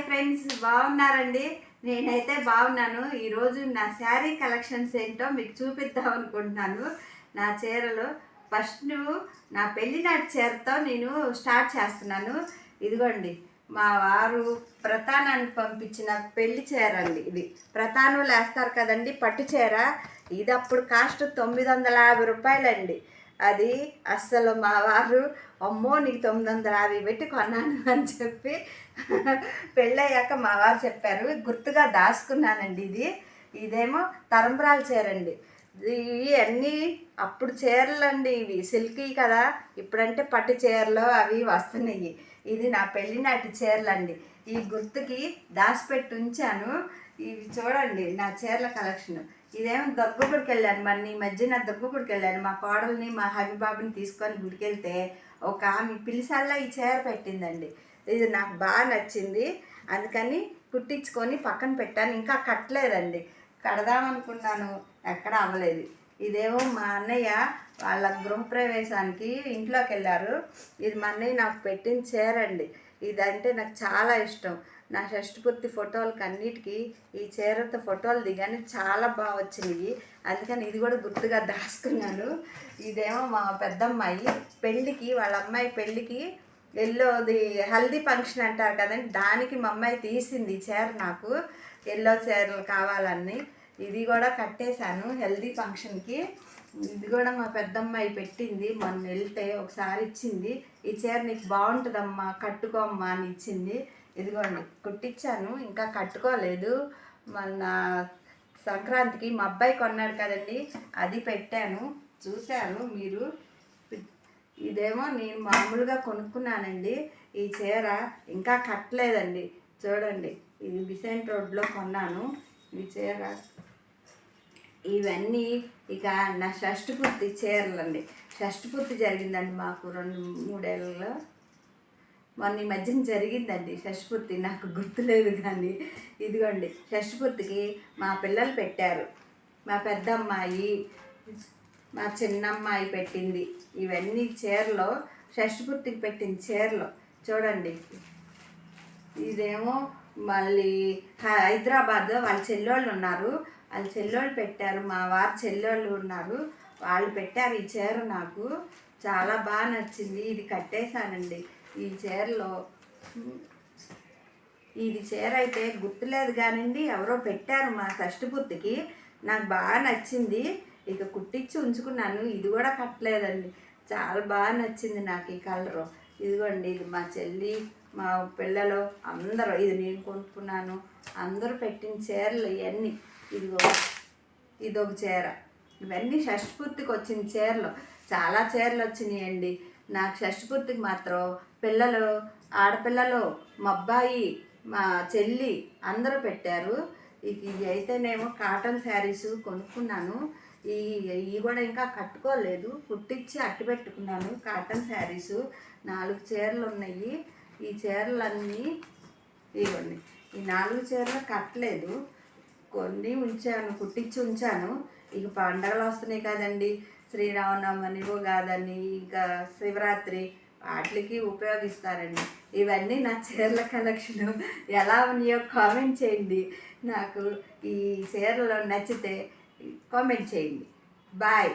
Hi friends, బాగున్నారండి? నేనైతే బాగున్నాను. ఈరోజు నా శారీ కలెక్షన్స్ ఏంటో మీకు చూపిద్దాం అనుకుంటున్నాను. నా చీరలు ఫస్ట్ నా పెళ్ళినాటి చీరతో నేను స్టార్ట్ చేస్తున్నాను. ఇదిగోండి, మా వారు ప్రతానానికి పంపించిన పెళ్లి చీర అండి. ఇది ప్రతానులు వేస్తారు కదండి, పట్టు చీర. ఇది అప్పుడు కాస్ట్ 950 రూపాయలండి. అది అస్సలు మా వారు అమ్మో నీకు 950 పెట్టి కొన్నాను అని చెప్పి పెళ్ళయ్యాక మా వారు చెప్పారు. గుర్తుగా దాచుకున్నానండి. ఇదేమో తరంబరాల చీర అండి. ఇవి అన్నీ అప్పుడు చీరలు అండి. ఇవి సిల్కీ కదా, ఇప్పుడంటే పట్టు చీరలు అవి వస్తున్నాయి. ఇది నా పెళ్ళినాటి చీరలు అండి. ఈ గుర్తుకి దాచిపెట్టి ఉంచాను. ఇవి చూడండి నా చీరల కలెక్షన్. ఇదేమో దుర్గగుడికి వెళ్ళాను. మరి ఈ మధ్యన దుర్గగుడికి వెళ్ళాను. మా కోడల్ని మా హబీబాబుని తీసుకొని గుడికి వెళ్తే ఒక ఆమె పిలిసల్లా ఈ చీర పెట్టిందండి. ఇది నాకు బాగా నచ్చింది. అందుకని కుట్టించుకొని పక్కన పెట్టాను. ఇంకా కట్టలేదండి, కడదామనుకున్నాను, ఎక్కడ అవ్వలేదు. ఇదేమో మా అన్నయ్య వాళ్ళ గృహప్రవేశానికి ఇంట్లోకి వెళ్ళారు. ఇది మా అన్నయ్య నాకు పెట్టిన చీర అండి. ఇదంటే నాకు చాలా ఇష్టం. నా షష్ఠపూర్తి ఫోటోలకి అన్నిటికీ ఈ చీరతో ఫోటోలు దిగానే చాలా బాగా వచ్చినాయి. అందుకని ఇది కూడా గుర్తుగా దాచుకున్నాను. ఇదేమో మా పెద్దమ్మాయి పెళ్ళికి, వాళ్ళ అమ్మాయి పెళ్ళికి ఎల్లోది హల్దీ ఫంక్షన్ అంటారు కదండి, దానికి మా అమ్మాయి తీసింది ఈ చీర. నాకు ఎల్లో చీరలు కావాలని ఇది కూడా కట్టేశాను హెల్దీ ఫంక్షన్కి. ఇది కూడా మా పెద్దమ్మాయి పెట్టింది. మొన్న వెళ్తే ఒకసారి ఇచ్చింది. ఈ చీర నీకు బాగుంటుందమ్మా, కట్టుకోమ్మా అని ఇచ్చింది. ఇదిగోండి కుట్టించాను, ఇంకా కట్టుకోలేదు. మొన్న సంక్రాంతికి మా అబ్బాయి కొన్నాడు కదండి, అది పెట్టాను. చూశాను మీరు. ఇదేమో నేను మామూలుగా కొనుక్కున్నానండి. ఈ చీర ఇంకా కట్టలేదండి. చూడండి, ఇది బిసెంట్ రోడ్లో కొన్నాను ఈ చీర. ఇవన్నీ ఇక నా షష్ఠపూర్తి చీరలు అండి. షష్ఠపూర్తి జరిగిందండి మాకు 2-3 ఏళ్ళలో. మొన్న ఈ మధ్యన జరిగిందండి షష్ఠపూర్తి, నాకు గుర్తులేదు కానీ. ఇదిగోండి షష్ఠపూర్తికి మా పిల్లలు పెట్టారు. మా పెద్దమ్మాయి, మా చిన్నమ్మాయి పెట్టింది. ఇవన్నీ చీరలో షష్ఠపూర్తికి పెట్టిన చీరలు చూడండి. ఇదేమో మళ్ళీ హైదరాబాద్లో వాళ్ళ చెల్లోళ్ళు ఉన్నారు, వాళ్ళ చెల్లోళ్ళు పెట్టారు. మా వారి చెల్లోళ్ళు ఉన్నారు, వాళ్ళు పెట్టారు ఈ చీర. నాకు చాలా బాగా నచ్చింది. ఇది కట్టేశానండి ఈ చీరలో. ఇది చీర అయితే గుర్తులేదు కానివ్వండి, ఎవరో పెట్టారు మా షష్ఠపూర్తికి. నాకు బాగా నచ్చింది. ఇక కుట్టించి ఉంచుకున్నాను. ఇది కూడా కట్టలేదండి. చాలా బాగా నచ్చింది నాకు ఈ కలరు. ఇదిగోండి, ఇది మా చెల్లి, మా పిల్లలు అందరూ, ఇది నేను కొనుక్కున్నాను. అందరూ పెట్టిన చీరలు ఇవన్నీ. ఇదొక చీర. ఇవన్నీ షష్ఠపూర్తికి వచ్చిన చీరలు. చాలా చీరలు వచ్చినాయండి నాకు షష్ఠపూర్తికి మాత్రం. పిల్లలు, ఆడపిల్లలు, మా అబ్బాయి, మా చెల్లి అందరూ పెట్టారు. ఇవి అయితేనేమో కాటన్ శారీస్ కొనుక్కున్నాను. ఇవి కూడా ఇంకా కట్టుకోలేదు, కుట్టించి అట్టి పెట్టుకున్నాను. కాటన్ శారీసు 4 చీరలు ఉన్నాయి. ఈ చీరలన్నీ ఇవ్వండి. ఈ 4 చీరలు కట్టలేదు, కొన్ని ఉంచాను, కుట్టించి ఉంచాను. ఇక పండగలు వస్తున్నాయి కదండి, శ్రీరామనవమి, ఉగాదని, ఇంకా శివరాత్రి, వాటికి ఉపయోగిస్తారండి. ఇవన్నీ నా చీరల కలెక్షన్. ఎలా ఉన్నాయో కామెంట్ చేయండి. నాకు ఈ చీరలు నచ్చితే కామెంట్ చేయండి. బాయ్.